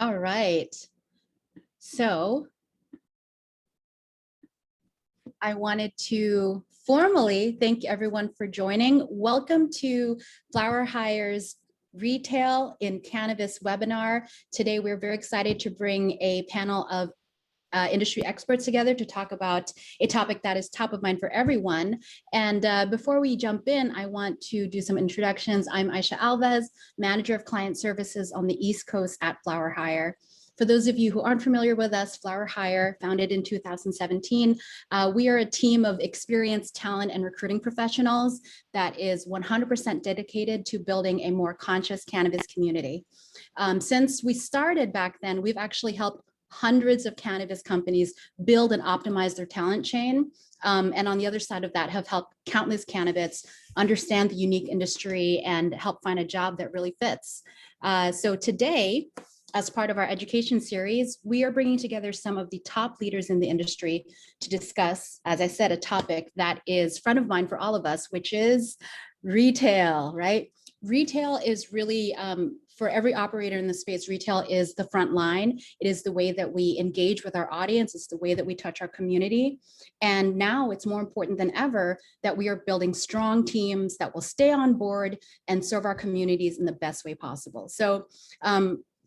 All right. So I wanted to formally thank everyone for joining. Welcome to FlowerHire's Retail in Cannabis webinar. Today, we're very excited to bring a panel of industry experts together to talk about a topic that is top of mind for everyone. And before we jump in, I want to do some introductions. I'm Aisha Alves, Manager of Client Services on the East Coast at FlowerHire. For those of you who aren't familiar with us, FlowerHire, founded in 2017, we are a team of experienced talent and recruiting professionals that is 100% dedicated to building a more conscious cannabis community. Since we started back then, we've actually helped hundreds of cannabis companies build and optimize their talent chain. And on the other side of that, have helped countless candidates understand the unique industry and help find a job that really fits. So today, as part of our education series, we are bringing together some of the top leaders in the industry to discuss, as I said, a topic that is front of mind for all of us, which is retail, right? Retail is really, for every operator in the space, retail is the front line. It is the way that we engage with our audience. It's the way that we touch our community. And now it's more important than ever that we are building strong teams that will stay on board and serve our communities in the best way possible. So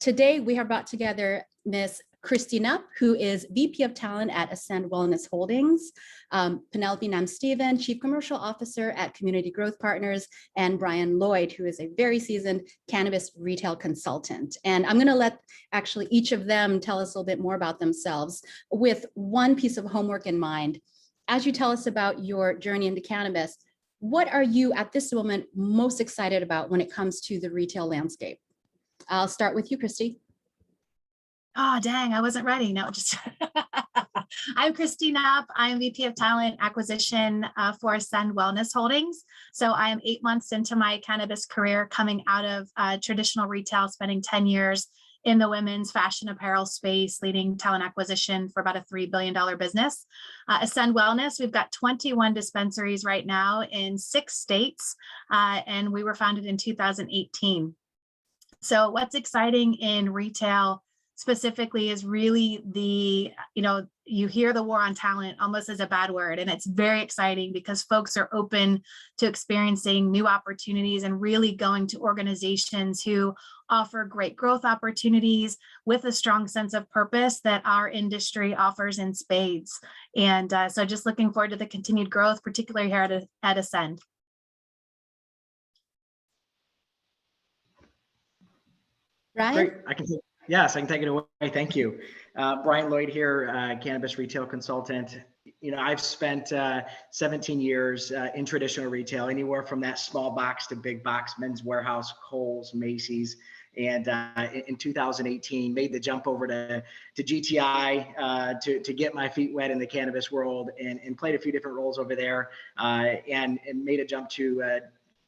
today we have brought together Ms. Christina, who is VP of Talent at Ascend Wellness Holdings, Penelope Nam-Steven, Chief Commercial Officer at Community Growth Partners, and Bryan Lloyd, who is a very seasoned cannabis retail consultant. And I'm gonna let actually each of them tell us a little bit more about themselves with one piece of homework in mind. As you tell us about your journey into cannabis, what are you at this moment most excited about when it comes to the retail landscape? I'll start with you, Kristy. Oh, dang, I wasn't ready. No, just I'm Christina. I'm VP of Talent Acquisition for Ascend Wellness Holdings. So I am 8 months into my cannabis career, coming out of traditional retail, spending 10 years in the women's fashion apparel space, leading talent acquisition for about a $3 billion business. Ascend Wellness, we've got 21 dispensaries right now in 6 states, and we were founded in 2018. So what's exciting in retail specifically is really the, you hear the war on talent almost as a bad word, and it's very exciting because folks are open to experiencing new opportunities and really going to organizations who offer great growth opportunities with a strong sense of purpose that our industry offers in spades. And so just looking forward to the continued growth, particularly here at Ascend. Bryan? Great, I can take it away. Thank you. Bryan Lloyd here, cannabis retail consultant. I've spent 17 years in traditional retail, anywhere from that small box to big box, Men's Warehouse, Kohl's, Macy's. And in 2018, made the jump over to GTI to get my feet wet in the cannabis world, and played a few different roles over there, and made a jump to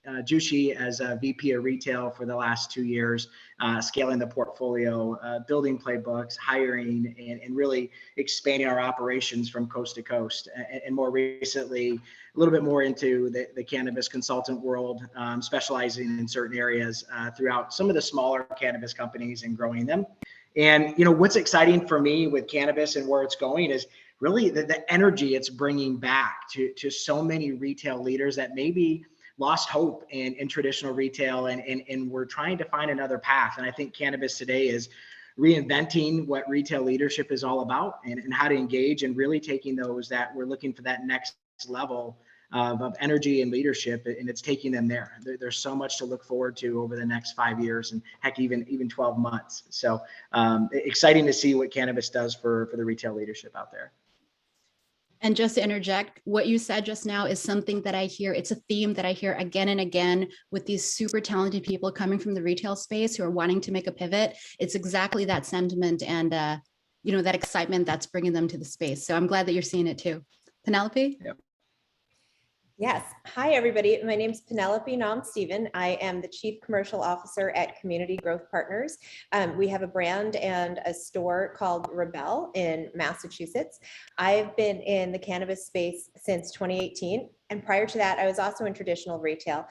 Jushi as a VP of retail for the last 2 years, scaling the portfolio, building playbooks, hiring, and really expanding our operations from coast to coast. And more recently, a little bit more into the cannabis consultant world, specializing in certain areas throughout some of the smaller cannabis companies and growing them. And what's exciting for me with cannabis and where it's going is really the energy it's bringing back to so many retail leaders that maybe lost hope in traditional retail, and we're trying to find another path. And I think cannabis today is reinventing what retail leadership is all about, and how to engage, and really taking those that we're looking for that next level of energy and leadership, and it's taking them there. There's so much to look forward to over the next 5 years, and heck, even 12 months. So exciting to see what cannabis does for the retail leadership out there. And just to interject, what you said just now is something that I hear. It's a theme that I hear again and again with these super talented people coming from the retail space who are wanting to make a pivot. It's exactly that sentiment and that excitement that's bringing them to the space. So I'm glad that you're seeing it too. Penelope? Yep. Yes. Hi, everybody. My name is Penelope Nam-Steven. I am the Chief Commercial Officer at Community Growth Partners. We have a brand and a store called Rebel in Massachusetts. I've been in the cannabis space since 2018. And prior to that, I was also in traditional retail,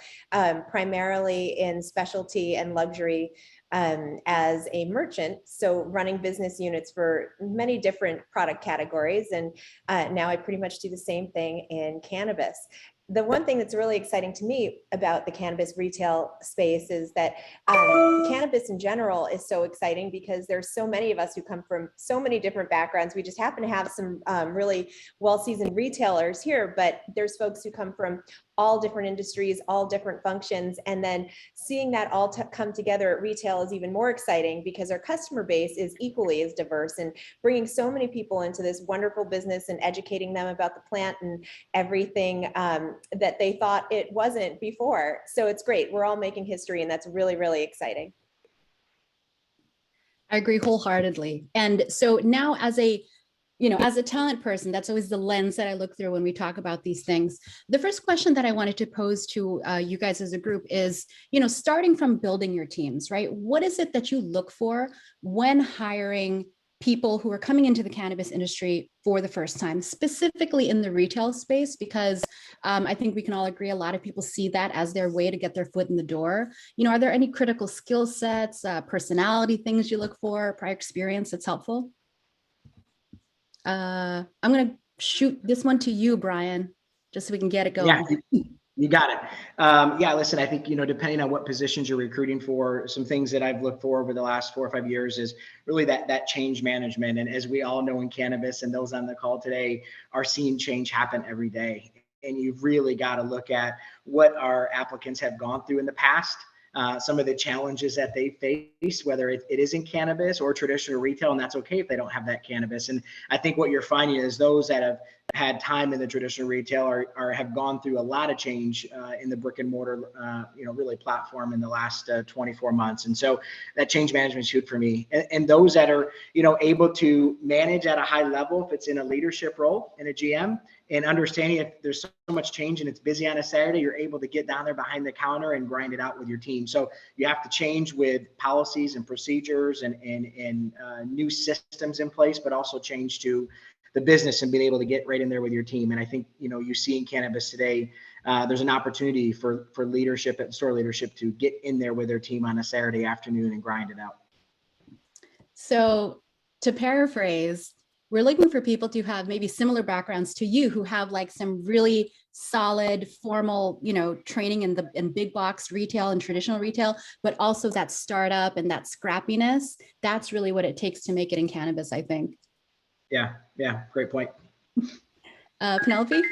primarily in specialty and luxury as a merchant, so running business units for many different product categories. And now I pretty much do the same thing in cannabis. The one thing that's really exciting to me about the cannabis retail space is that cannabis in general is so exciting because there's so many of us who come from so many different backgrounds. We just happen to have some really well-seasoned retailers here, but there's folks who come from all different industries, all different functions. And then seeing that all come together at retail is even more exciting because our customer base is equally as diverse, and bringing so many people into this wonderful business and educating them about the plant and everything that they thought it wasn't before. So it's great. We're all making history, and that's really, really exciting. I agree wholeheartedly. And so now as a talent person, that's always the lens that I look through when we talk about these things. The first question that I wanted to pose to you guys as a group is, starting from building your teams, right? What is it that you look for when hiring people who are coming into the cannabis industry for the first time, specifically in the retail space? Because I think we can all agree a lot of people see that as their way to get their foot in the door. Are there any critical skill sets, personality things you look for, prior experience that's helpful? I'm going to shoot this one to you, Bryan, just so we can get it going. Yeah, you got it. Yeah, listen, I think, depending on what positions you're recruiting for, some things that I've looked for over the last 4 or 5 years is really that change management. And as we all know in cannabis, and those on the call today are seeing change happen every day. And you've really got to look at what our applicants have gone through in the past. Some of the challenges that they face, whether it is in cannabis or traditional retail, and that's okay if they don't have that cannabis. And I think what you're finding is those that have had time in the traditional retail have gone through a lot of change in the brick and mortar, really platform in the last 24 months. And so that change management is huge for me. And those that are, able to manage at a high level, if it's in a leadership role in a GM, and understanding if there's so much change and it's busy on a Saturday, you're able to get down there behind the counter and grind it out with your team. So you have to change with policies and procedures and new systems in place, but also change to the business and being able to get right in there with your team. And I think, you see in cannabis today, there's an opportunity for leadership and store leadership to get in there with their team on a Saturday afternoon and grind it out. So to paraphrase, we're looking for people to have maybe similar backgrounds to you, who have like some really solid formal, training in big box retail and traditional retail, but also that startup and that scrappiness. That's really what it takes to make it in cannabis, I think. Yeah. Great point. Penelope?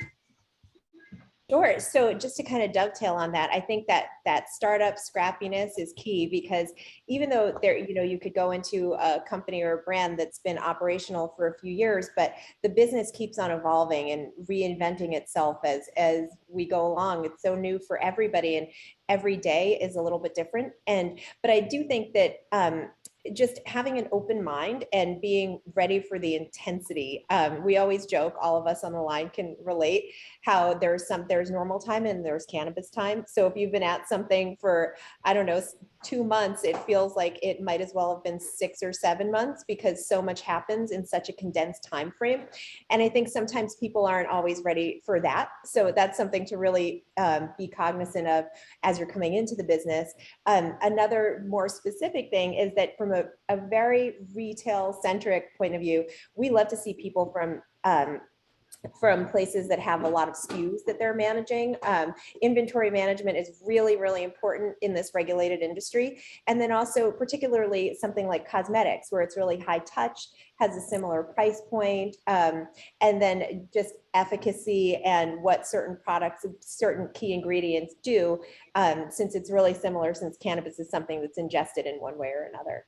Sure. So just to kind of dovetail on that, I think that startup scrappiness is key, because even though you could go into a company or a brand that's been operational for a few years, but the business keeps on evolving and reinventing itself as we go along. It's so new for everybody, and every day is a little bit different. But I do think that just having an open mind and being ready for the intensity. We always joke, all of us on the line can relate, how there's normal time and there's cannabis time. So if you've been at something for, 2 months, it feels like it might as well have been 6 or 7 months, because so much happens in such a condensed time frame. And I think sometimes people aren't always ready for that. So that's something to really be cognizant of as you're coming into the business. Another more specific thing is that from a very retail centric point of view, we love to see people from places that have a lot of SKUs that they're managing. Inventory management is really, really important in this regulated industry. And then also particularly something like cosmetics, where it's really high touch, has a similar price point, and then just efficacy and what certain products, certain key ingredients do, since it's really similar, since cannabis is something that's ingested in one way or another.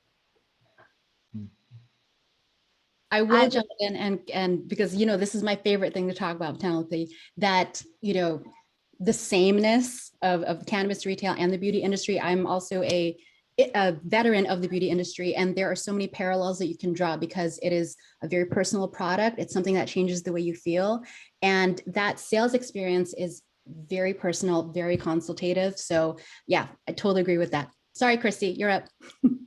I will jump in and because, this is my favorite thing to talk about, Penelope, that, the sameness of cannabis retail and the beauty industry. I'm also a veteran of the beauty industry, and there are so many parallels that you can draw, because it is a very personal product. It's something that changes the way you feel. And that sales experience is very personal, very consultative. So yeah, I totally agree with that. Sorry, Kristy, you're up.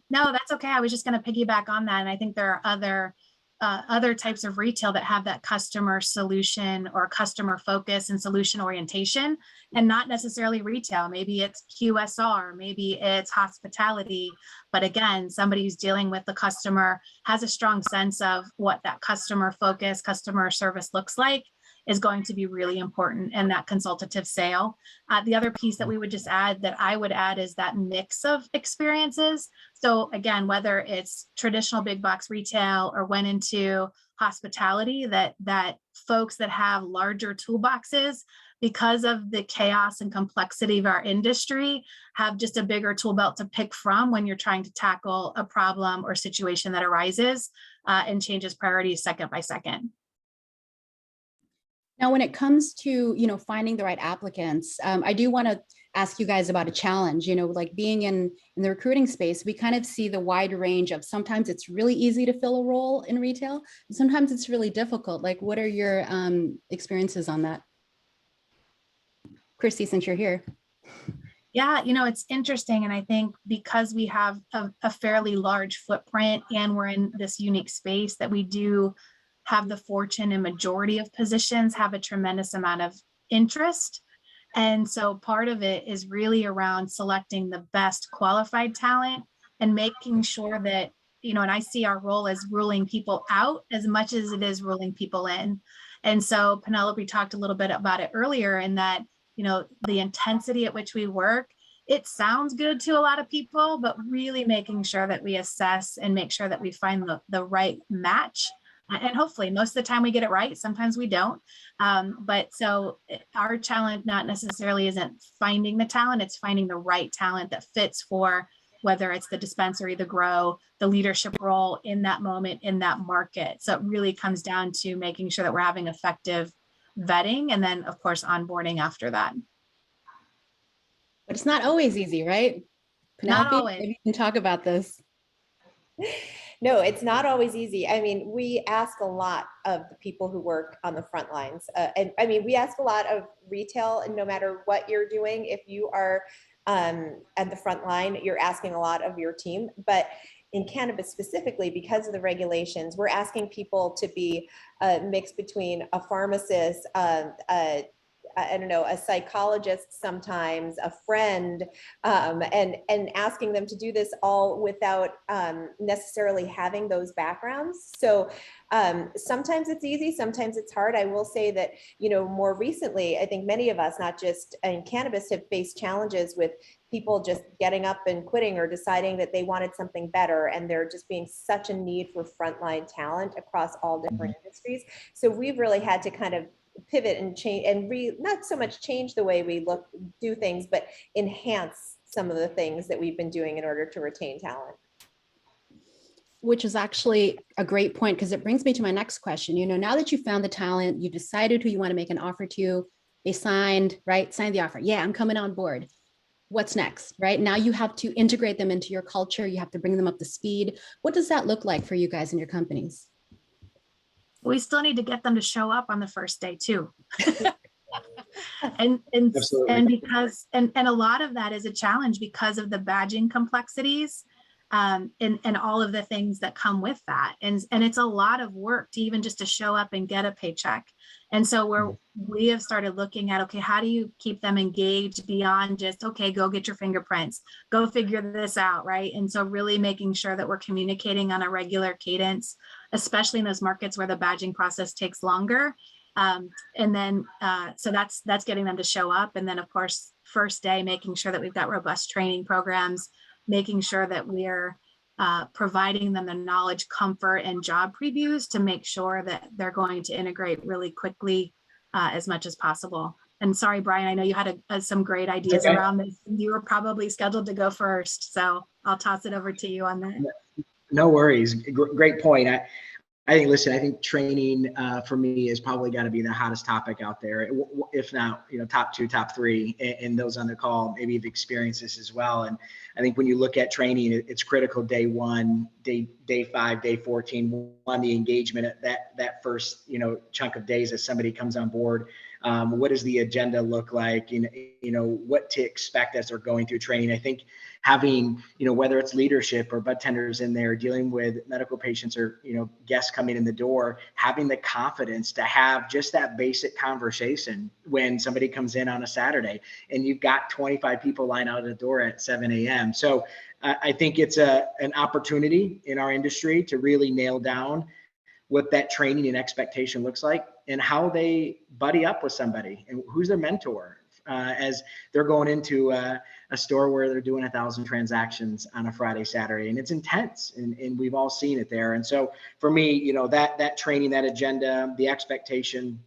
No, that's okay. I was just going to piggyback on that. And I think there are other other types of retail that have that customer solution or customer focus and solution orientation, and not necessarily retail. Maybe it's QSR, maybe it's hospitality. But again, somebody who's dealing with the customer has a strong sense of what that customer focus, customer service looks like, is going to be really important in that consultative sale. The other piece that we would just add, that I would add, is that mix of experiences. So again, whether it's traditional big box retail or went into hospitality, that folks that have larger toolboxes, because of the chaos and complexity of our industry, have just a bigger tool belt to pick from when you're trying to tackle a problem or situation that arises and changes priorities second by second. Now, when it comes to, finding the right applicants, I do want to ask you guys about a challenge, like being in the recruiting space, we kind of see the wide range of, sometimes it's really easy to fill a role in retail, and sometimes it's really difficult. Like, what are your experiences on that? Kristy, since you're here. Yeah, it's interesting. And I think because we have a fairly large footprint and we're in this unique space, that we do have the fortune and majority of positions have a tremendous amount of interest. And so part of it is really around selecting the best qualified talent and making sure that, and I see our role as ruling people out as much as it is ruling people in. And so Penelope talked a little bit about it earlier, in that, the intensity at which we work, it sounds good to a lot of people, but really making sure that we assess and make sure that we find the right match. And hopefully most of the time we get it right. Sometimes we don't. But so our challenge not necessarily isn't finding the talent, it's finding the right talent that fits for whether it's the dispensary, the grow, the leadership role in that moment, in that market. So it really comes down to making sure that we're having effective vetting, and then of course onboarding after that. But it's not always easy, right? Penelope, Not always. maybe you can talk about this. No, it's not always easy. I mean, we ask a lot of the people who work on the front lines. And I mean, we ask a lot of retail, and no matter what you're doing, if you are at the front line, you're asking a lot of your team. But in cannabis specifically, because of the regulations, we're asking people to be a mix between a pharmacist, I don't know, a psychologist, sometimes a friend, and asking them to do this all without necessarily having those backgrounds. So sometimes it's easy, sometimes it's hard. I will say that, more recently, I think many of us, not just in cannabis, have faced challenges with people just getting up and quitting or deciding that they wanted something better, and there just being such a need for frontline talent across all different industries. So we've really had to kind of pivot and change, and not so much change the way we do things, but enhance some of the things that we've been doing in order to retain talent. Which is actually a great point, because it brings me to my next question. Now that you found the talent, you decided who you want to make an offer to, they signed the offer. Yeah, I'm coming on board. What's next, right? Now you have to integrate them into your culture. You have to bring them up to speed. What does that look like for you guys in your companies? We still need to get them to show up on the first day too. and because a lot of that is a challenge because of the badging complexities and all of the things that come with that. And it's a lot of work to even just to show up and get a paycheck. And so we have started looking at, okay, how do you keep them engaged beyond just, okay, go get your fingerprints, go figure this out, right? And so really making sure that we're communicating on a regular cadence, especially in those markets where the badging process takes longer. And then, so that's getting them to show up. And then of course, first day, making sure that we've got robust training programs, making sure that we're providing them the knowledge, comfort, and job previews to make sure that they're going to integrate really quickly as much as possible. And sorry, Bryan, I know you had some great ideas around this. You were probably scheduled to go first, so I'll toss it over to you on that. No worries. Great point. I think training for me is probably got to be the hottest topic out there. If not, top 2, top 3, and those on the call maybe have experienced this as well. And I think when you look at training, it's critical day 1, day 5, day 14, on the engagement at that first, chunk of days as somebody comes on board. What does the agenda look like? What to expect as they're going through training. I think having, whether it's leadership or bud tenders in there dealing with medical patients or, guests coming in the door, having the confidence to have just that basic conversation when somebody comes in on a Saturday and you've got 25 people lined out the door at 7 a.m. So I think it's an opportunity in our industry to really nail down what that training and expectation looks like and how they buddy up with somebody and who's their mentor as they're going into a store where they're doing 1,000 transactions on a Friday, Saturday, and it's intense, and we've all seen it there. And so for me, that training, that agenda, the expectation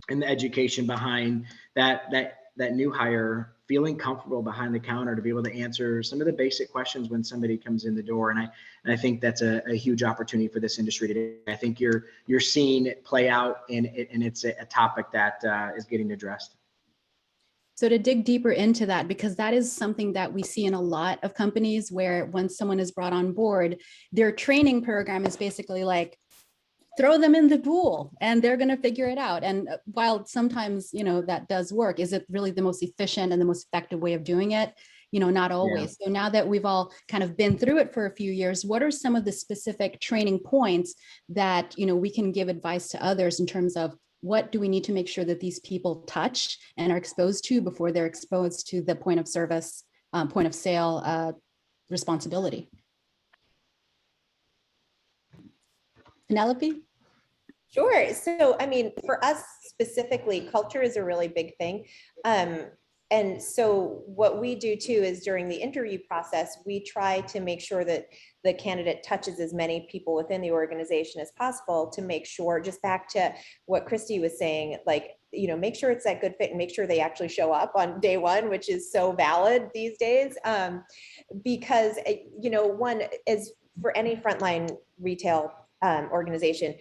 and the education behind that new hire feeling comfortable behind the counter to be able to answer some of the basic questions when somebody comes in the door. And I think that's a huge opportunity for this industry today. I think you're seeing it play out, and it's a topic that is getting addressed. So to dig deeper into that, because that is something that we see in a lot of companies where once someone is brought on board, their training program is basically like, throw them in the pool and they're going to figure it out. And while sometimes, that does work, is it really the most efficient and the most effective way of doing it? Not always. Yeah. So now that we've all kind of been through it for a few years, what are some of the specific training points that, we can give advice to others in terms of what do we need to make sure that these people touch and are exposed to before they're exposed to the point of service, point of sale responsibility? Penelope? Sure. So, for us specifically, culture is a really big thing. And so what we do too is during the interview process, we try to make sure that the candidate touches as many people within the organization as possible to make sure, just back to what Kristy was saying, make sure it's that good fit and make sure they actually show up on day one, which is so valid these days. Because, one is for any frontline retail organization,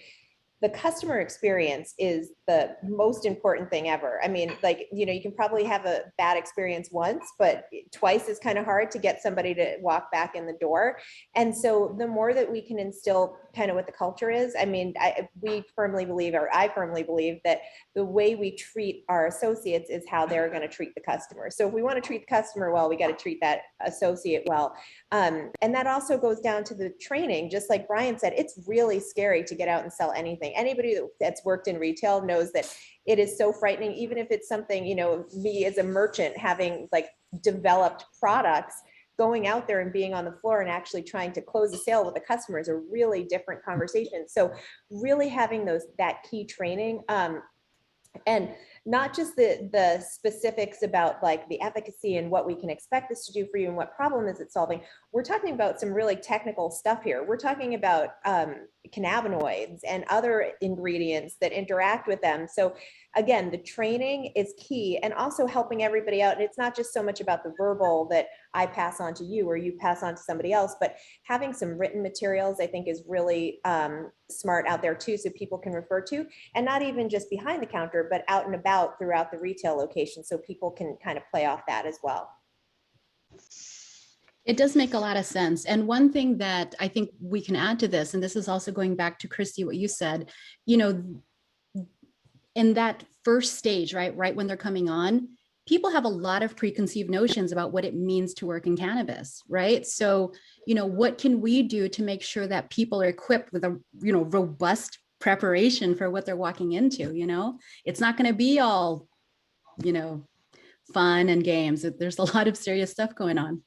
the customer experience is the most important thing ever. You can probably have a bad experience once, but twice is kind of hard to get somebody to walk back in the door. And so the more that we can instill kind of what the culture is, I firmly believe that the way we treat our associates is how they're going to treat the customer. So if we want to treat the customer well, we got to treat that associate well. And that also goes down to the training. Just like Bryan said, it's really scary to get out and sell anything. Anybody that's worked in retail knows that it is so frightening, even if it's something, me as a merchant having developed products, going out there and being on the floor and actually trying to close a sale with a customer is a really different conversation. So really having that key training, and not just the specifics about the efficacy and what we can expect this to do for you and what problem is it solving. We're talking about some really technical stuff here. We're talking about cannabinoids and other ingredients that interact with them. So again, the training is key, and also helping everybody out. And it's not just so much about the verbal that I pass on to you or you pass on to somebody else, but having some written materials I think is really smart out there too, so people can refer to, and not even just behind the counter, but out and about throughout the retail location, so people can kind of play off that as well. It does make a lot of sense. And one thing that I think we can add to this, and this is also going back to Kristy, what you said, in that first stage, right when they're coming on, people have a lot of preconceived notions about what it means to work in cannabis, right? So, what can we do to make sure that people are equipped with a, robust preparation for what they're walking into? It's not going to be all, fun and games. There's a lot of serious stuff going on.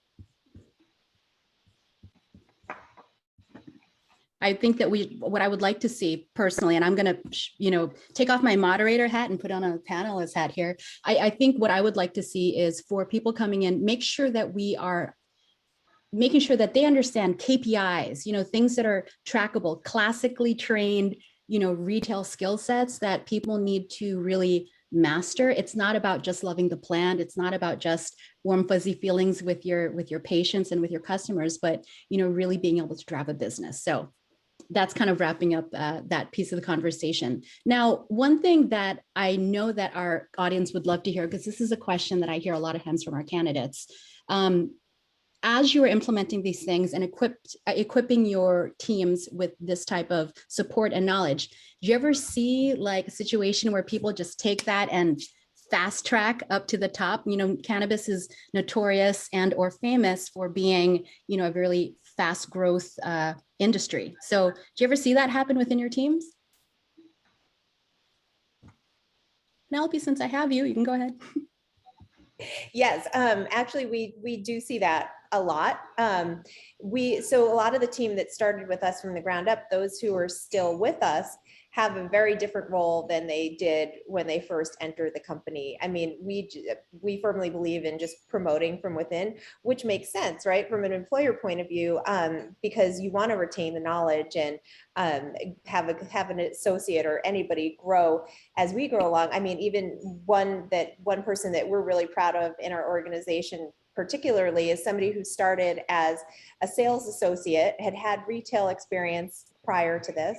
I think that what I would like to see personally, and I'm going to, take off my moderator hat and put on a panelist hat here. I think what I would like to see is for people coming in, make sure that we are making sure that they understand KPIs, things that are trackable, classically trained, retail skill sets that people need to really master. It's not about just loving the plant. It's not about just warm, fuzzy feelings with your patients and with your customers, but, really being able to drive a business. So that's kind of wrapping up that piece of the conversation. Now, one thing that I know that our audience would love to hear, because this is a question that I hear a lot of times from our candidates, as you are implementing these things and equipping your teams with this type of support and knowledge, do you ever see a situation where people just take that and fast track up to the top. You know, cannabis is notorious and or famous for being, you know, a really fast growth industry. So do you ever see that happen within your teams? Penelope, since I have you, you can go ahead. Yes, actually, we do see that a lot. So a lot of the team that started with us from the ground up, those who are still with us, have a very different role than they did when they first entered the company. I mean, we firmly believe in just promoting from within, which makes sense, right, from an employer point of view, because you want to retain the knowledge and have an associate or anybody grow as we grow along. I mean, even one person that we're really proud of in our organization particularly is somebody who started as a sales associate, had retail experience prior to this,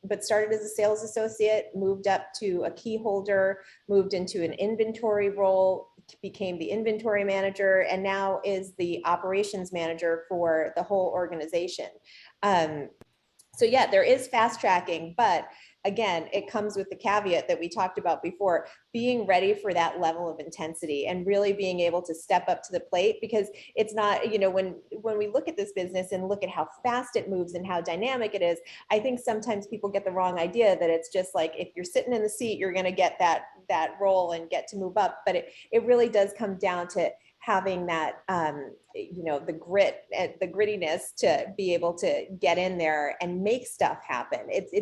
but started as a sales associate, moved up to a key holder, moved into an inventory role, became the inventory manager, and now is the operations manager for the whole organization. So yeah, there is fast tracking, but again, it comes with the caveat that we talked about before, being ready for that level of intensity and really being able to step up to the plate, because it's not, you know, when we look at this business and look at how fast it moves and how dynamic it is, I think sometimes people get the wrong idea that it's just like, if you're sitting in the seat, you're going to get that role and get to move up. But it really does come down to having that, you know, the grit and the grittiness to be able to get in there and make stuff happen.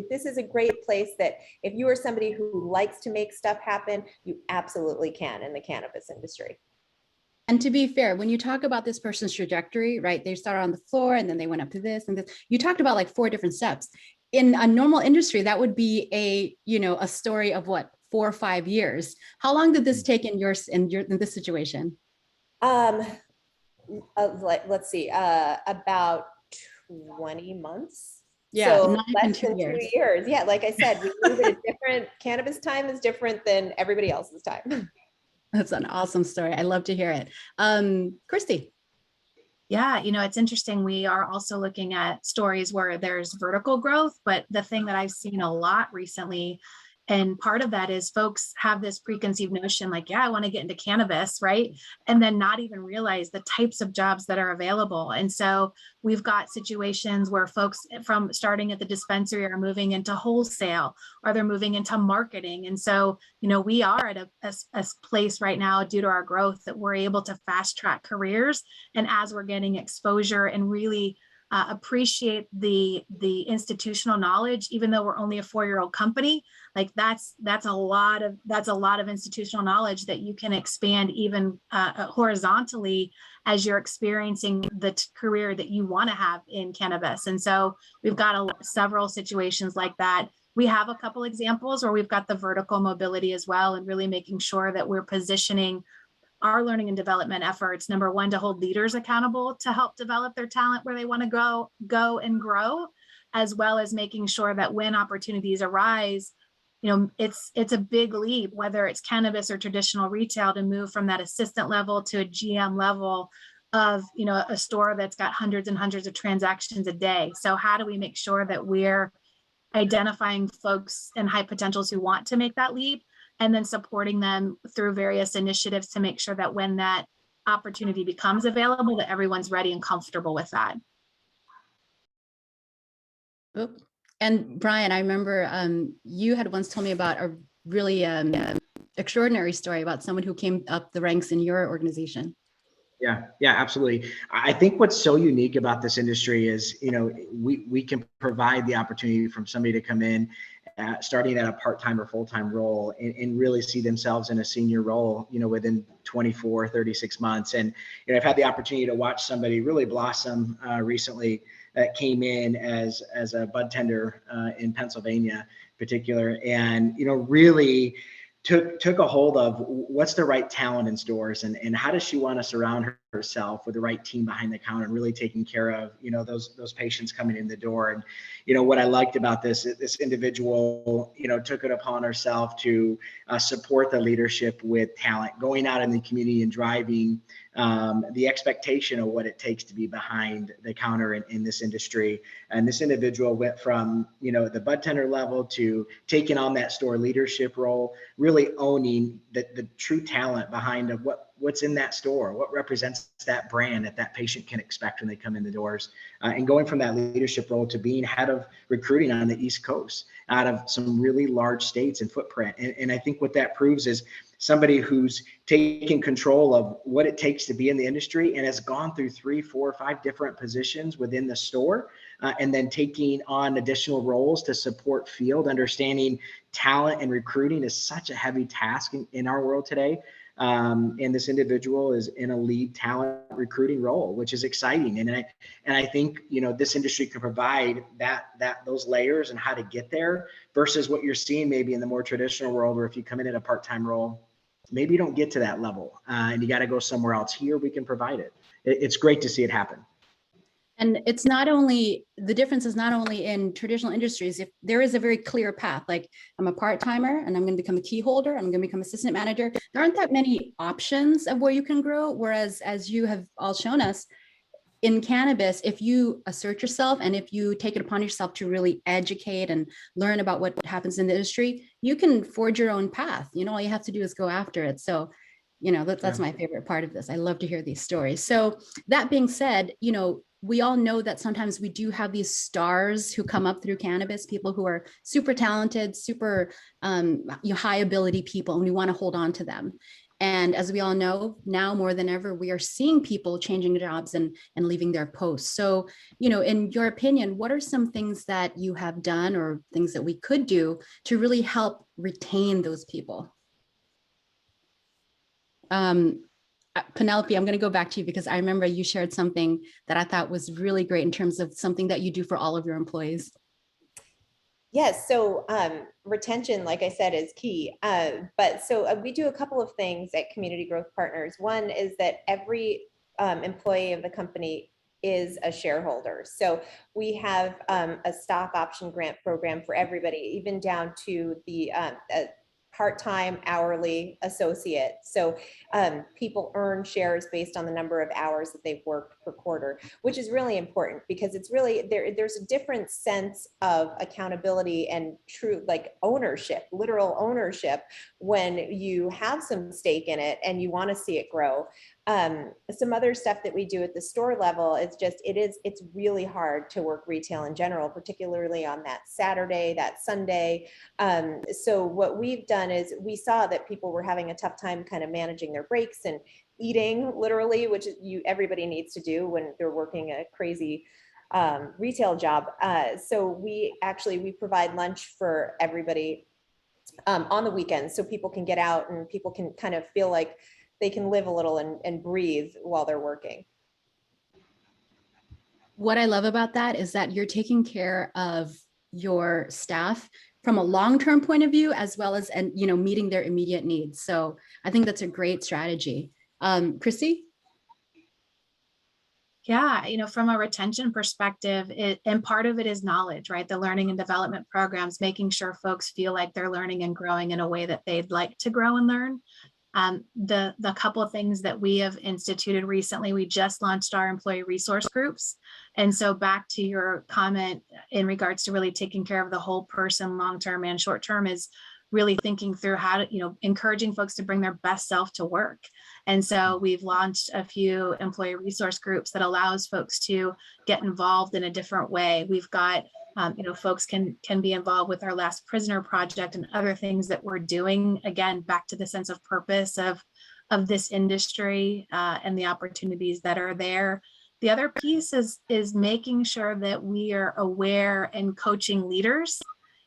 This is a great place that if you are somebody who likes to make stuff happen, you absolutely can in the cannabis industry. And to be fair, when you talk about this person's trajectory, right, they started on the floor and then they went up to this and this, you talked about like 4 different steps. In a normal industry, that would be a story of what, 4 or 5 years. How long did this take in this situation? Let's see, about 20 months. Yeah, so not even less than 2 years. 2 years. Yeah, like I said, we knew that different cannabis time is different than everybody else's time. That's an awesome story. I love to hear it. Kristy. Yeah, you know, it's interesting. We are also looking at stories where there's vertical growth, but the thing that I've seen a lot recently, and part of that is folks have this preconceived notion like, yeah, I want to get into cannabis, right? And then not even realize the types of jobs that are available. And so we've got situations where folks from starting at the dispensary are moving into wholesale, or they're moving into marketing. And so, you know, we are at a place right now due to our growth that we're able to fast track careers. And as we're getting exposure and really appreciate the institutional knowledge, even though we're only a 4-year-old company, like that's a lot of institutional knowledge that you can expand even horizontally as you're experiencing the career that you want to have in cannabis. And so we've got several situations like that. We have a couple examples where we've got the vertical mobility as well, and really making sure that we're positioning our learning and development efforts, number one, to hold leaders accountable to help develop their talent where they want to go and grow, as well as making sure that when opportunities arise, you know, it's a big leap, whether it's cannabis or traditional retail, to move from that assistant level to a GM level of, you know, a store that's got hundreds and hundreds of transactions a day. So how do we make sure that we're identifying folks and high potentials who want to make that leap, and then supporting them through various initiatives to make sure that when that opportunity becomes available, that everyone's ready and comfortable with that. And Bryan, I remember you had once told me about a really extraordinary story about someone who came up the ranks in your organization. Yeah, absolutely. I think what's so unique about this industry is, you know, we can provide the opportunity from somebody to come in starting at a part-time or full-time role and really see themselves in a senior role, you know, within 24, 36 months. And, you know, I've had the opportunity to watch somebody really blossom recently that came in as a bud tender in Pennsylvania in particular, and, you know, really took a hold of what's the right talent in stores and how does she want to surround herself with the right team behind the counter and really taking care of, those patients coming in the door. And, what I liked about this individual, took it upon herself to support the leadership with talent, going out in the community and driving the expectation of what it takes to be behind the counter in this industry. And this individual went from, the bud tender level to taking on that store leadership role, really owning the true talent behind of what's in that store, what represents that brand that patient can expect when they come in the doors, and going from that leadership role to being head of recruiting on the East Coast out of some really large states and footprint. And I think what that proves is somebody who's taking control of what it takes to be in the industry and has gone through 3, 4, 5 different positions within the store, and then taking on additional roles to support field. Understanding talent and recruiting is such a heavy task in our world today. And this individual is in a lead talent recruiting role, which is exciting. And I think, this industry can provide those layers and how to get there versus what you're seeing maybe in the more traditional world, where if you come in a part-time role, maybe you don't get to that level, and you got to go somewhere else. Here, we can provide it. It's great to see it happen. And it's not only, the difference is not only in traditional industries. If there is a very clear path, like I'm a part-timer and I'm going to become a key holder, I'm going to become assistant manager. There aren't that many options of where you can grow. Whereas, as you have all shown us, in cannabis, if you assert yourself and if you take it upon yourself to really educate and learn about what happens in the industry, you can forge your own path. All you have to do is go after it. So, that's my favorite part of this. I love to hear these stories. So that being said, we all know that sometimes we do have these stars who come up through cannabis, people who are super talented, super high ability people, and we want to hold on to them. And as we all know, now more than ever, we are seeing people changing jobs and leaving their posts. So, in your opinion, what are some things that you have done or things that we could do to really help retain those people? Penelope, I'm going to go back to you because I remember you shared something that I thought was really great in terms of something that you do for all of your employees. Yes, so retention, like I said, is key. We do a couple of things at Community Growth Partners. One is that every employee of the company is a shareholder. So we have a stock option grant program for everybody, even down to the part-time hourly associate. So people earn shares based on the number of hours that they've worked per quarter, which is really important because it's really there's a different sense of accountability and true ownership, literal ownership, when you have some stake in it and you want to see it grow. Some other stuff that we do at the store level is it's really hard to work retail in general, particularly on that Saturday, that Sunday. So what we've done is we saw that people were having a tough time kind of managing their breaks and eating literally, which everybody needs to do when they're working a crazy retail job. So we provide lunch for everybody on the weekends so people can get out and people can kind of feel like they can live a little and breathe while they're working. What I love about that is that you're taking care of your staff from a long-term point of view, as well as, meeting their immediate needs. So I think that's a great strategy. Kristy? Yeah, from a retention perspective, and part of it is knowledge, right? The learning and development programs, making sure folks feel like they're learning and growing in a way that they'd like to grow and learn. The couple of things that we have instituted recently, we just launched our employee resource groups. And so back to your comment in regards to really taking care of the whole person, long-term and short-term, is really thinking through how to, encouraging folks to bring their best self to work. And so we've launched a few employee resource groups that allows folks to get involved in a different way. We've got folks can be involved with our Last Prisoner project and other things that we're doing. Again, back to the sense of purpose of this industry and the opportunities that are there. The other piece is making sure that we are aware and coaching leaders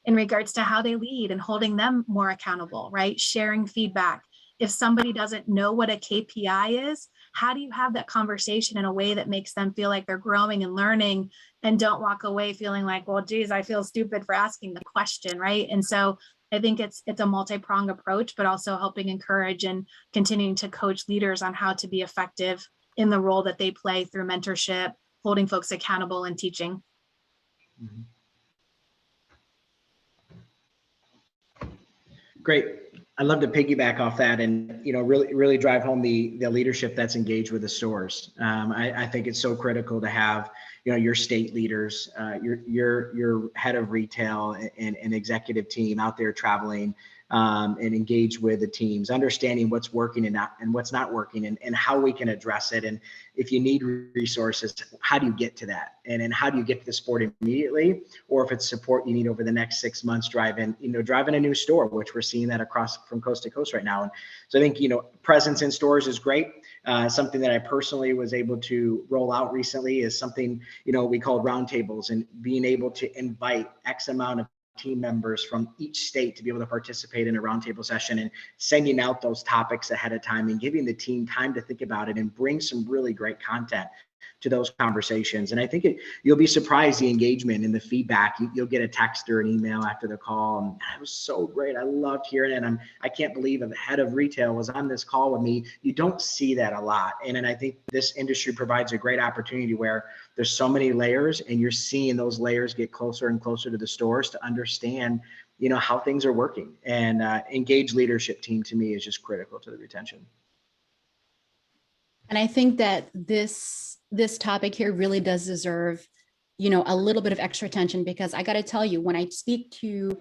in regards to how they lead and holding them more accountable, right? Sharing feedback. If somebody doesn't know what a KPI is, how do you have that conversation in a way that makes them feel like they're growing and learning and don't walk away feeling like, well, geez, I feel stupid for asking the question, right? And so I think it's a multi-pronged approach, but also helping encourage and continuing to coach leaders on how to be effective in the role that they play through mentorship, holding folks accountable, and teaching. Great. I'd love to piggyback off that and, really drive home the leadership that's engaged with the stores. I think it's so critical to have, your state leaders, your head of retail and executive team out there traveling and engage with the teams, understanding what's working and what's not working and how we can address it. And if you need resources, how do you get to that? And then how do you get to the sport immediately? Or if it's support you need over the next 6 months, driving a new store, which we're seeing that across from coast to coast right now. And so I think, presence in stores is great. Something that I personally was able to roll out recently is something, we called roundtables, and being able to invite X amount of team members from each state to be able to participate in a roundtable session, and sending out those topics ahead of time and giving the team time to think about it and bring some really great content to those conversations. And I think you'll be surprised the engagement and the feedback. You'll get a text or an email after the call, and it was so great. I loved hearing it. And I can't believe the head of retail was on this call with me. You don't see that a lot. And I think this industry provides a great opportunity where there's so many layers, and you're seeing those layers get closer and closer to the stores to understand, how things are working. And engaged leadership team to me is just critical to the retention. And I think that this topic here really does deserve, a little bit of extra attention, because I got to tell you, when I speak to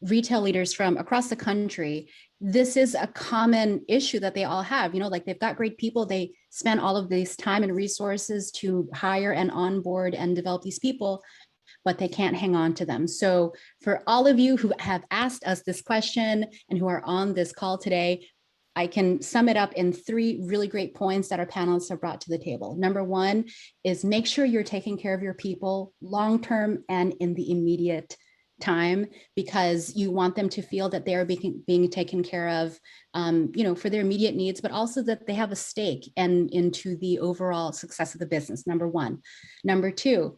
retail leaders from across the country, this is a common issue that they all have. Like, they've got great people. They spend all of this time and resources to hire and onboard and develop these people, but they can't hang on to them. So for all of you who have asked us this question and who are on this call today, I can sum it up in 3 really great points that our panelists have brought to the table. Number 1 is make sure you're taking care of your people long-term and in the immediate time, because you want them to feel that they are being taken care of, for their immediate needs, but also that they have a stake into the overall success of the business. Number 1. Number 2,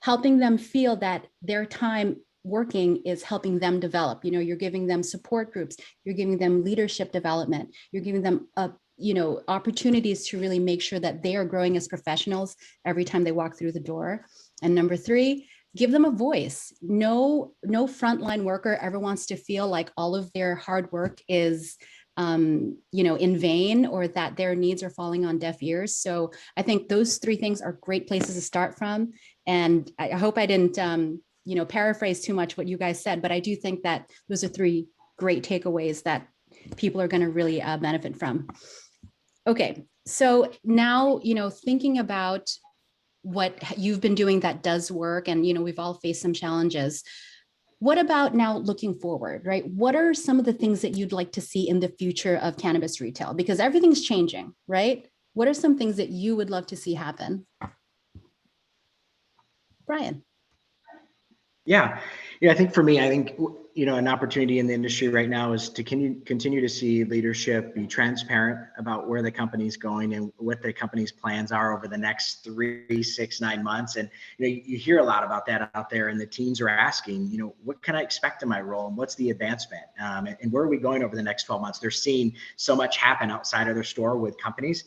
helping them feel that their time working is helping them develop. You're giving them support groups, you're giving them leadership development, you're giving them opportunities to really make sure that they are growing as professionals every time they walk through the door. And number 3, give them a voice. No frontline worker ever wants to feel like all of their hard work is in vain, or that their needs are falling on deaf ears. So I think those 3 things are great places to start from. And I hope I didn't paraphrase too much what you guys said, but I do think that those are 3 great takeaways that people are going to really benefit from. Okay, so now, thinking about what you've been doing that does work, and, we've all faced some challenges. What about now looking forward, right? What are some of the things that you'd like to see in the future of cannabis retail? Because everything's changing, right? What are some things that you would love to see happen? Bryan. Yeah. I think for me, an opportunity in the industry right now is to continue to see leadership be transparent about where the company's going and what the company's plans are over the next 3, 6, 9 months. And, you hear a lot about that out there, and the teams are asking, what can I expect in my role, and what's the advancement, and where are we going over the next 12 months? They're seeing so much happen outside of their store with companies.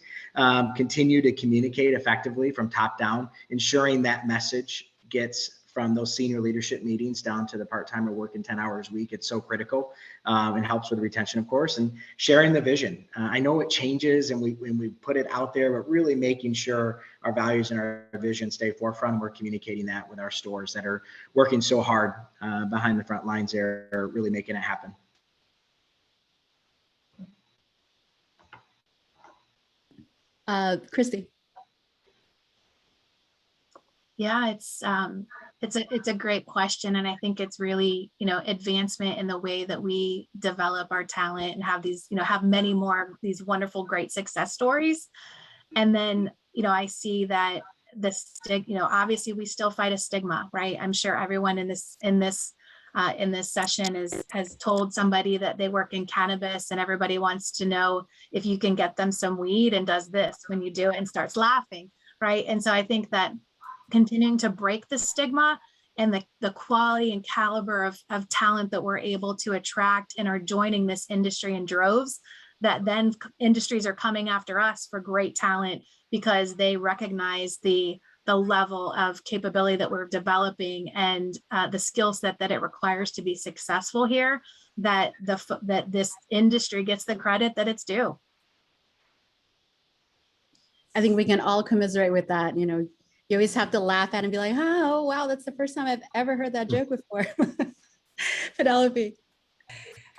Continue to communicate effectively from top down, ensuring that message gets from those senior leadership meetings down to the part-timer working 10 hours a week. It's so critical, and helps with retention, of course, and sharing the vision. I know it changes and we put it out there, but really making sure our values and our vision stay forefront, and we're communicating that with our stores that are working so hard behind the front lines there, are really making it happen. Kristy. Yeah, it's a great question. And I think it's really, advancement in the way that we develop our talent and have these, have many more of these wonderful, great success stories. And then, I see that obviously we still fight a stigma, right? I'm sure everyone in this session has told somebody that they work in cannabis, and everybody wants to know if you can get them some weed and does this when you do it and starts laughing, right? And so I think that continuing to break the stigma and the quality and caliber of talent that we're able to attract and are joining this industry in droves, that then industries are coming after us for great talent because they recognize the level of capability that we're developing and the skill set that it requires to be successful here, that this industry gets the credit that it's due. I think we can all commiserate with that. You know, you always have to laugh at it and be like, oh, wow, that's the first time I've ever heard that joke before. Penelope.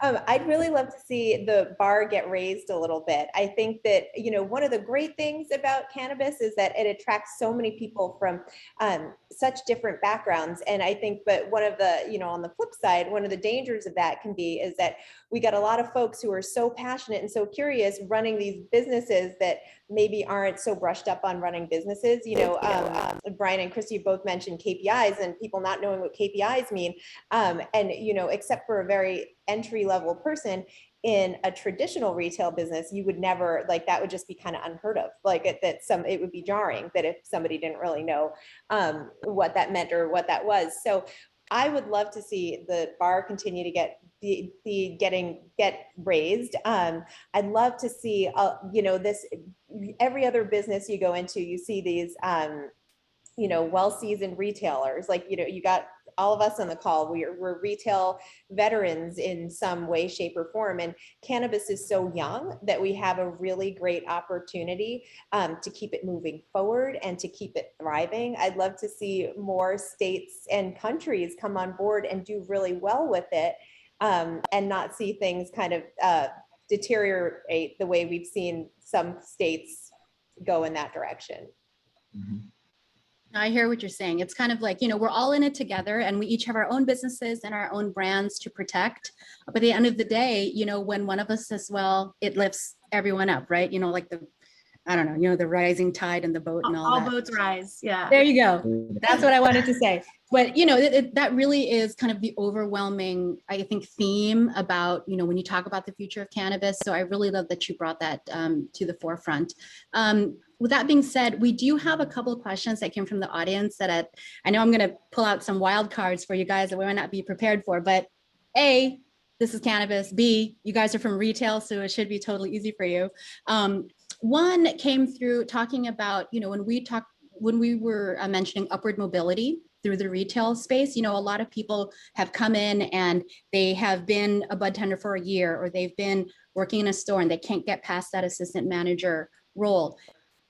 I'd really love to see the bar get raised a little bit. I think that, you know, one of the great things about cannabis is that it attracts so many people from such different backgrounds. And I think, but one of the, you know, on the flip side, one of the dangers of that can be is that we got a lot of folks who are so passionate and so curious running these businesses that maybe aren't so brushed up on running businesses. You know, Bryan and Kristy both mentioned KPIs and people not knowing what KPIs mean. And, you know, except for a very entry-level person in a traditional retail business, you would never, like, that would just be kind of unheard of. Like it would be jarring that if somebody didn't really know what that meant or what that was. So I would love to see the bar continue to get raised. I'd love to see, you know, this, every other business you go into, you see these, you know, well-seasoned retailers, like, you know, you got all of us on the call, we're retail veterans in some way, shape, or form. And cannabis is so young that we have a really great opportunity to keep it moving forward and to keep it thriving. I'd love to see more states and countries come on board and do really well with it, and not see things kind of deteriorate the way we've seen some states go in that direction. Mm-hmm. I hear what you're saying. It's kind of like, you know, we're all in it together and we each have our own businesses and our own brands to protect. But at the end of the day, you know, when one of us does well, it lifts everyone up, right? You know, like I don't know, you know, the rising tide and the boat and all that. All boats rise. Yeah. There you go. That's what I wanted to say. But, you know, that really is kind of the overwhelming, I think, theme about, you know, when you talk about the future of cannabis. So I really love that you brought that to the forefront. With that being said, we do have a couple of questions that came from the audience that I know I'm going to pull out some wild cards for you guys that we might not be prepared for. But A, this is cannabis. B, you guys are from retail, so it should be totally easy for you. One came through talking about, you know, when we were mentioning upward mobility through the retail space, you know, a lot of people have come in and they have been a bud tender for a year, or they've been working in a store and they can't get past that assistant manager role.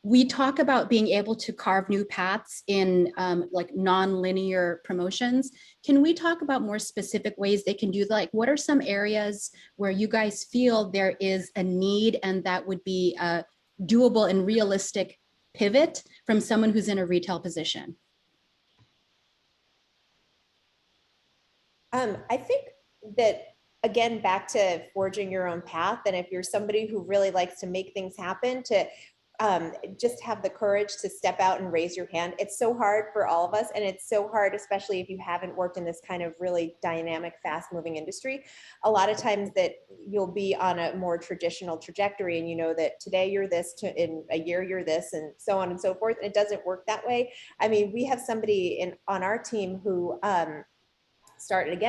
We talk about being able to carve new paths in like non-linear promotions. Can we talk about more specific ways they can do that? Like, what are some areas where you guys feel there is a need and that would be a doable and realistic pivot from someone who's in a retail position? I think that, again, back to forging your own path. And if you're somebody who really likes to make things happen, to just have the courage to step out and raise your hand. It's so hard for all of us. And it's so hard, especially if you haven't worked in this kind of really dynamic, fast moving industry. A lot of times that you'll be on a more traditional trajectory and you know that today you're this, in a year you're this, and so on and so forth. And it doesn't work that way. I mean, we have somebody on our team who started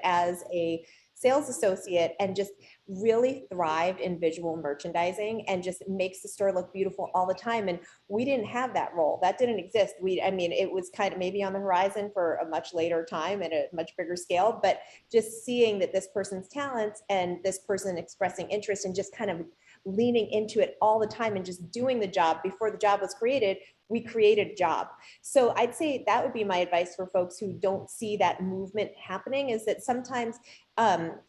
as a sales associate and just really thrived in visual merchandising and just makes the store look beautiful all the time. And we didn't have that role. That didn't exist. I mean, it was kind of maybe on the horizon for a much later time at a much bigger scale, but just seeing that this person's talents and this person expressing interest and just kind of leaning into it all the time and just doing the job before the job was created, we created a job. So I'd say that would be my advice for folks who don't see that movement happening, is that sometimes,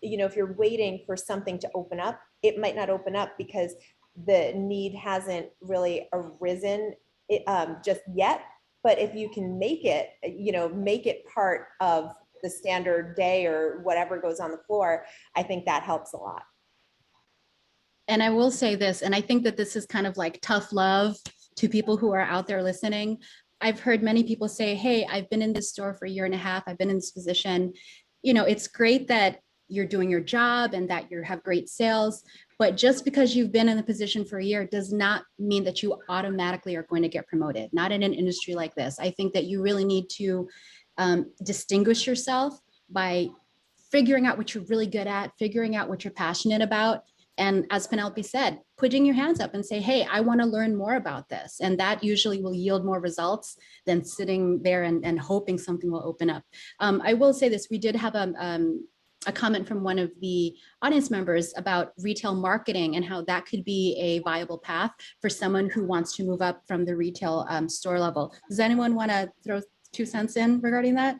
you know, if you're waiting for something to open up, it might not open up because the need hasn't really arisen just yet. But if you can make it, you know, make it part of the standard day or whatever goes on the floor, I think that helps a lot. And I will say this, and I think that this is kind of like tough love to people who are out there listening. I've heard many people say, hey, I've been in this store for a year and a half. I've been in this position. You know, it's great that you're doing your job and that you have great sales, but just because you've been in the position for a year does not mean that you automatically are going to get promoted, not in an industry like this. I think that you really need to distinguish yourself by figuring out what you're really good at, figuring out what you're passionate about, And as Penelope said, putting your hands up and say, hey, I want to learn more about this. And that usually will yield more results than sitting there and hoping something will open up. I will say this, we did have a comment from one of the audience members about retail marketing and how that could be a viable path for someone who wants to move up from the retail store level. Does anyone want to throw 2 cents in regarding that?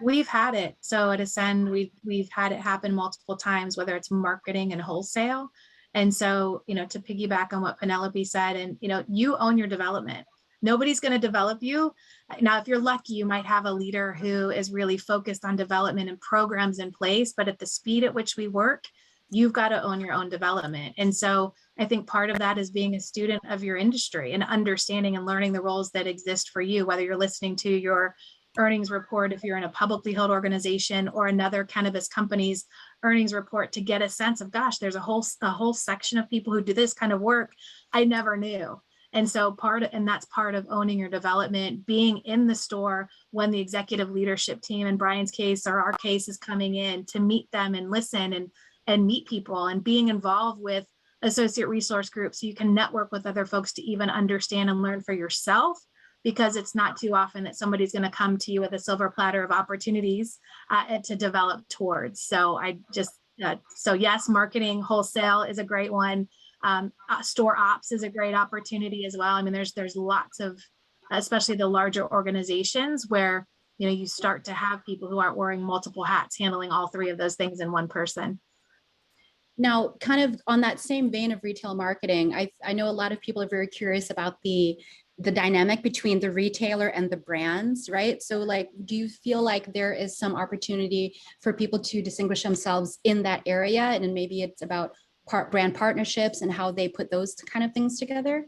We've had it. So at Ascend, we've had it happen multiple times, whether it's marketing and wholesale. And so, to piggyback on what Penelope said, and, you own your development. Nobody's going to develop you. Now, if you're lucky, you might have a leader who is really focused on development and programs in place, but at the speed at which we work, you've got to own your own development. And so I think part of that is being a student of your industry and understanding and learning the roles that exist for you, whether you're listening to your earnings report, if you're in a publicly held organization, or another cannabis company's earnings report, to get a sense of, gosh, there's a whole section of people who do this kind of work I never knew. And so that's part of owning your development, being in the store when the executive leadership team, in Bryan's case or our case, is coming in, to meet them and listen and meet people, and being involved with associate resource groups so you can network with other folks to even understand and learn for yourself, because it's not too often that somebody's going to come to you with a silver platter of opportunities to develop towards. So so yes, marketing, wholesale is a great one. Store ops is a great opportunity as well. I mean, there's lots of, especially the larger organizations, where, you start to have people who aren't wearing multiple hats, handling all three of those things in one person. Now, kind of on that same vein of retail marketing, I know a lot of people are very curious about the dynamic between the retailer and the brands, right? So like, do you feel like there is some opportunity for people to distinguish themselves in that area? And maybe it's about brand partnerships and how they put those kind of things together?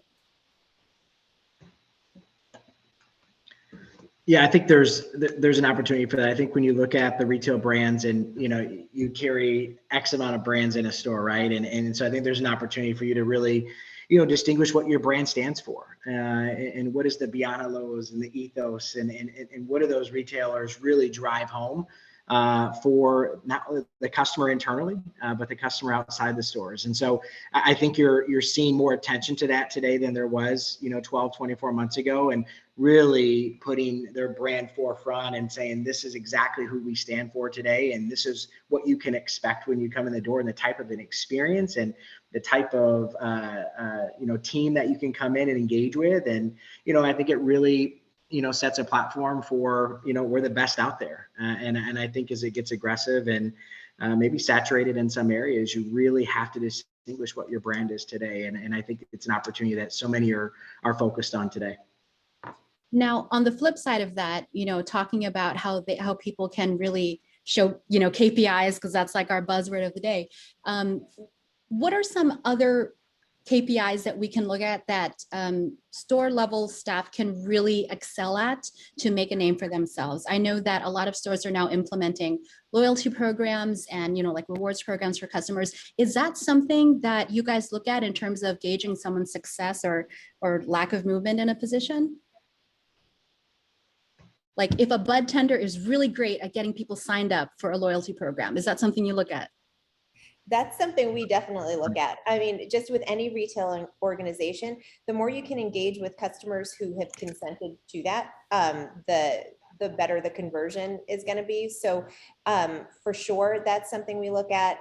Yeah, I think there's an opportunity for that. I think when you look at the retail brands, and you carry X amount of brands in a store, right? And so I think there's an opportunity for you to really, distinguish what your brand stands for, and what is the Beyond Lows and the ethos, and what do those retailers really drive home for not only the customer internally, but the customer outside the stores. And so I think you're seeing more attention to that today than there was, 12, 24 months ago, and really putting their brand forefront and saying, this is exactly who we stand for today. And this is what you can expect when you come in the door, and the type of an experience and the type of, team that you can come in and engage with. And, I think it really, sets a platform for, we're the best out there. And I think as it gets aggressive and maybe saturated in some areas, you really have to distinguish what your brand is today. And I think it's an opportunity that so many are focused on today. Now, on the flip side of that, talking about how people can really show, KPIs, because that's like our buzzword of the day. What are some other KPIs that we can look at that store level staff can really excel at to make a name for themselves? I know that a lot of stores are now implementing loyalty programs and, like rewards programs for customers. Is that something that you guys look at in terms of gauging someone's success or lack of movement in a position? Like if a bud tender is really great at getting people signed up for a loyalty program, is that something you look at? That's something we definitely look at. I mean, just with any retail organization, the more you can engage with customers who have consented to that, the better the conversion is going to be. So for sure, that's something we look at.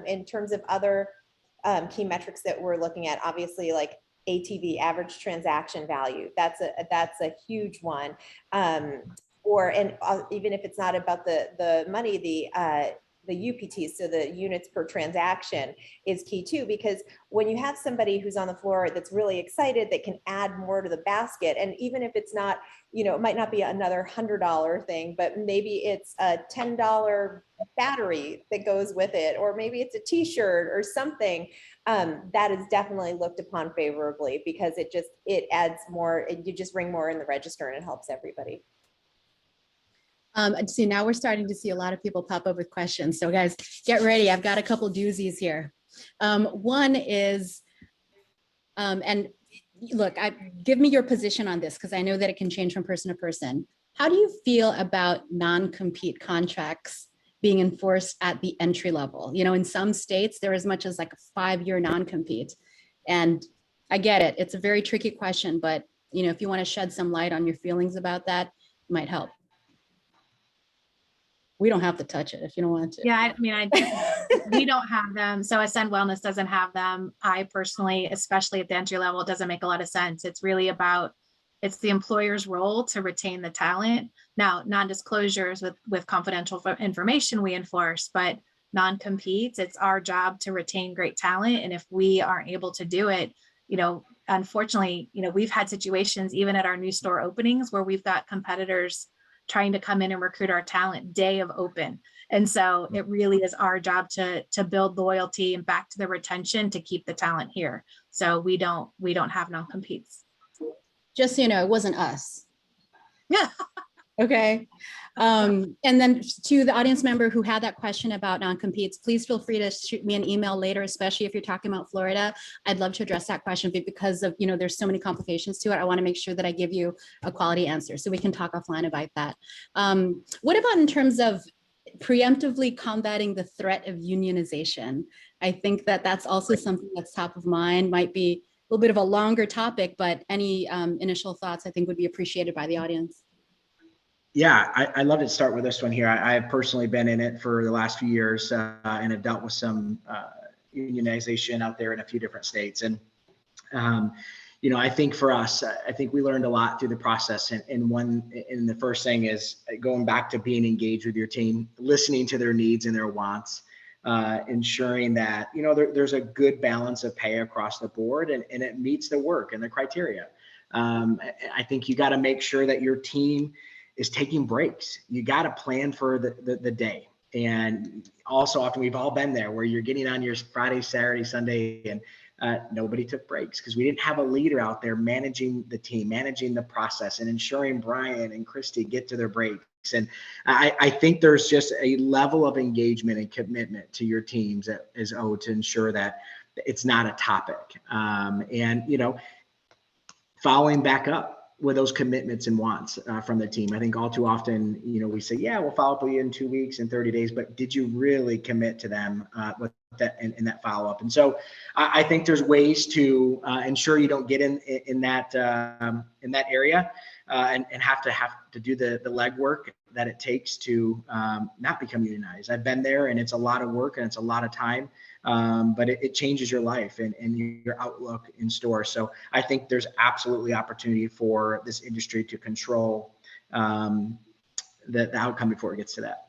In terms of other key metrics that we're looking at, obviously, like ATV, average transaction value. That's a huge one. Even if it's not about the money, the UPTs, so the units per transaction, is key too, because when you have somebody who's on the floor that's really excited, that can add more to the basket, and even if it's not, it might not be another $100 thing, but maybe it's a $10 battery that goes with it, or maybe it's a t-shirt or something, that is definitely looked upon favorably, because it adds more, you just bring more in the register and it helps everybody. See, now we're starting to see a lot of people pop up with questions. So guys, get ready. I've got a couple doozies here. One is, and look, give me your position on this, because I know that it can change from person to person. How do you feel about non-compete contracts being enforced at the entry level. You know, in some states, there is much as like a 5-year non-compete. And I get it. It's a very tricky question, but you know, if you want to shed some light on your feelings about that, it might help. We don't have to touch it if you don't want to. Yeah, we don't have them. So Ascend Wellness doesn't have them. I personally, especially at the entry level, it doesn't make a lot of sense. It's really about, it's the employer's role to retain the talent. Now, non-disclosures with confidential information we enforce, but non-competes, it's our job to retain great talent. And if we aren't able to do it, you know, unfortunately, you know, we've had situations even at our new store openings where we've got competitors trying to come in and recruit our talent day of open. And so it really is our job to build loyalty and back to the retention to keep the talent here. So we don't have non-competes. Just so you know, it wasn't us. Yeah. Okay. And then to the audience member who had that question about non-competes, please feel free to shoot me an email later, especially if you're talking about Florida. I'd love to address that question, but because of, you know, there's so many complications to it, I want to make sure that I give you a quality answer, so we can talk offline about that. What about in terms of preemptively combating the threat of unionization? I think that that's also something that's top of mind. Might be a little bit of a longer topic, but any initial thoughts I think would be appreciated by the audience. Yeah, I love to start with this one here. I've personally been in it for the last few years and have dealt with some unionization out there in a few different states. And, you know, I think for us, I think we learned a lot through the process. And the first thing is going back to being engaged with your team, listening to their needs and their wants, ensuring that, you know, there's a good balance of pay across the board and it meets the work and the criteria. I think you got to make sure that your team is taking breaks. You got to plan for the day. And also often we've all been there where you're getting on your Friday, Saturday, Sunday, and nobody took breaks because we didn't have a leader out there managing the team, managing the process and ensuring Bryan and Kristy get to their breaks. And I think there's just a level of engagement and commitment to your teams that is owed to ensure that it's not a topic. And, you know, following back up with those commitments and wants from the team. I think all too often, you know, we say, yeah, we'll follow up with you in 2 weeks and 30 days, but did you really commit to them with that in that follow-up? And so I think there's ways to ensure you don't get in that area and have to do the legwork that it takes to not become unionized. I've been there and it's a lot of work and it's a lot of time. But it changes your life and your outlook in store. So I think there's absolutely opportunity for this industry to control the outcome before it gets to that.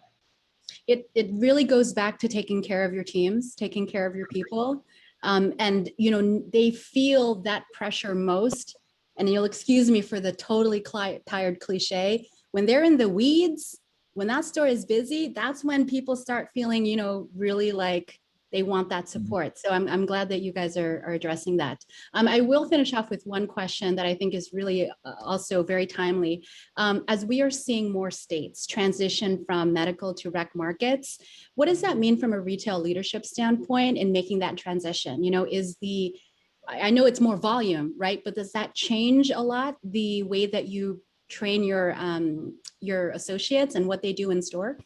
It really goes back to taking care of your teams, taking care of your people. And, you know, they feel that pressure most, and you'll excuse me for the totally tired cliche, when they're in the weeds, when that store is busy, that's when people start feeling, you know, really like they want that support. So I'm glad that you guys are addressing that. I will finish off with one question that I think is really also very timely. As we are seeing more states transition from medical to rec markets, what does that mean from a retail leadership standpoint in making that transition? You know, I know it's more volume, right? But does that change a lot the way that you train your associates and what they do in store?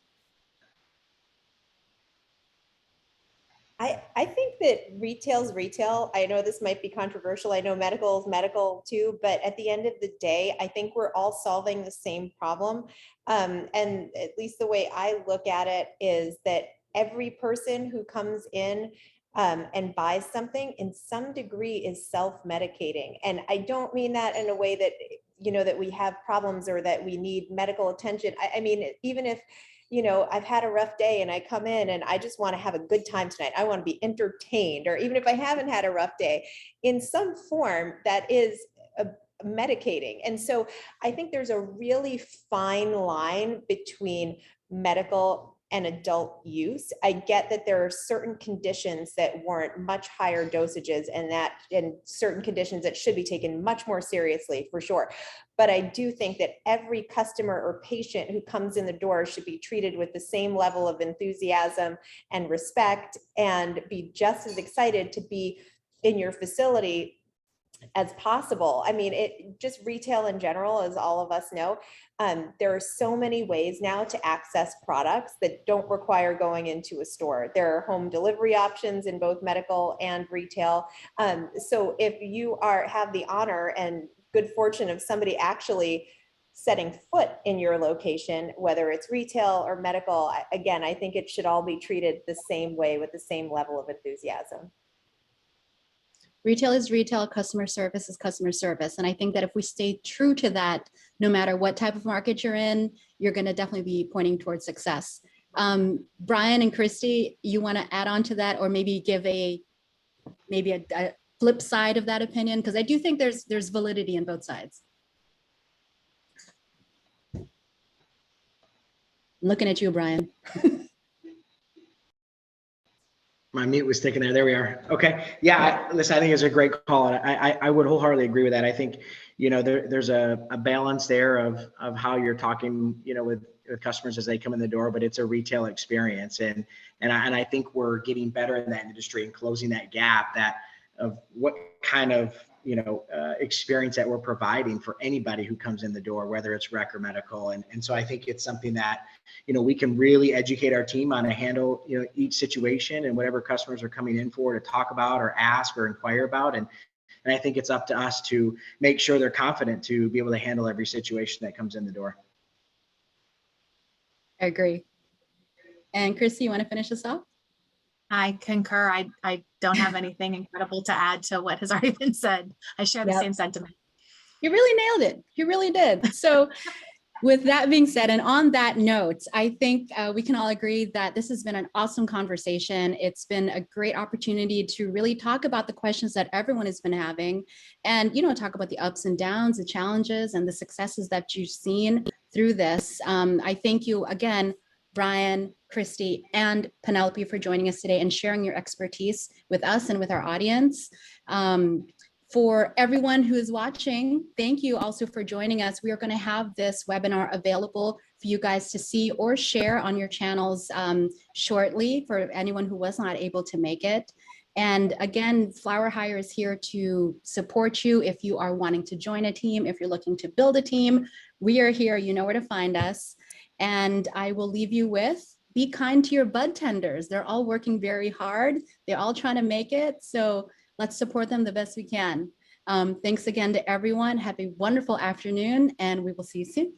I think that retail's retail. I know this might be controversial. I know medical is medical too, but at the end of the day, I think we're all solving the same problem. And at least the way I look at it is that every person who comes in and buys something in some degree is self-medicating. And I don't mean that in a way that, you know, that we have problems or that we need medical attention. I mean, even if, you know, I've had a rough day and I come in and I just want to have a good time tonight. I want to be entertained, or even if I haven't had a rough day, in some form that is medicating. And so I think there's a really fine line between medical and adult use. I get that there are certain conditions that warrant much higher dosages and certain conditions that should be taken much more seriously, for sure. But I do think that every customer or patient who comes in the door should be treated with the same level of enthusiasm and respect and be just as excited to be in your facility as possible. I mean, it just retail in general, as all of us know, there are so many ways now to access products that don't require going into a store. There are home delivery options in both medical and retail. So if you have the honor and good fortune of somebody actually setting foot in your location, whether it's retail or medical, again, I think it should all be treated the same way with the same level of enthusiasm. Retail is retail, customer service is customer service. And I think that if we stay true to that, no matter what type of market you're in, you're going to definitely be pointing towards success. Bryan and Kristy, you want to add on to that, or maybe give a flip side of that opinion? Because I do think there's validity in both sides. I'm looking at you, Bryan. My mute was sticking there. There we are. Okay. Yeah. Listen, I think it's a great call. And I would wholeheartedly agree with that. I think, there's a balance there of how you're talking, with customers as they come in the door, but it's a retail experience. And I think we're getting better in that industry and closing that gap of what kind of, experience that we're providing for anybody who comes in the door, whether it's rec or medical. And so I think it's something that, we can really educate our team on to handle, each situation and whatever customers are coming in for to talk about or ask or inquire about. And I think it's up to us to make sure they're confident to be able to handle every situation that comes in the door. I agree. And Kristy, you want to finish us off? I concur. I don't have anything incredible to add to what has already been said. I share the same sentiment. You really nailed it. You really did. So with that being said, and on that note, I think we can all agree that this has been an awesome conversation. It's been a great opportunity to really talk about the questions that everyone has been having and, talk about the ups and downs, the challenges and the successes that you've seen through this. I thank you again, Bryan, Kristy, and Penelope for joining us today and sharing your expertise with us and with our audience. For everyone who is watching, thank you also for joining us. We are going to have this webinar available for you guys to see or share on your channels shortly for anyone who was not able to make it. And again, FlowerHire is here to support you if you are wanting to join a team, if you're looking to build a team. We are here, you know where to find us. And I will leave you with, be kind to your bud tenders. They're all working very hard. They're all trying to make it. So let's support them the best we can. Thanks again to everyone. Have a wonderful afternoon, and we will see you soon.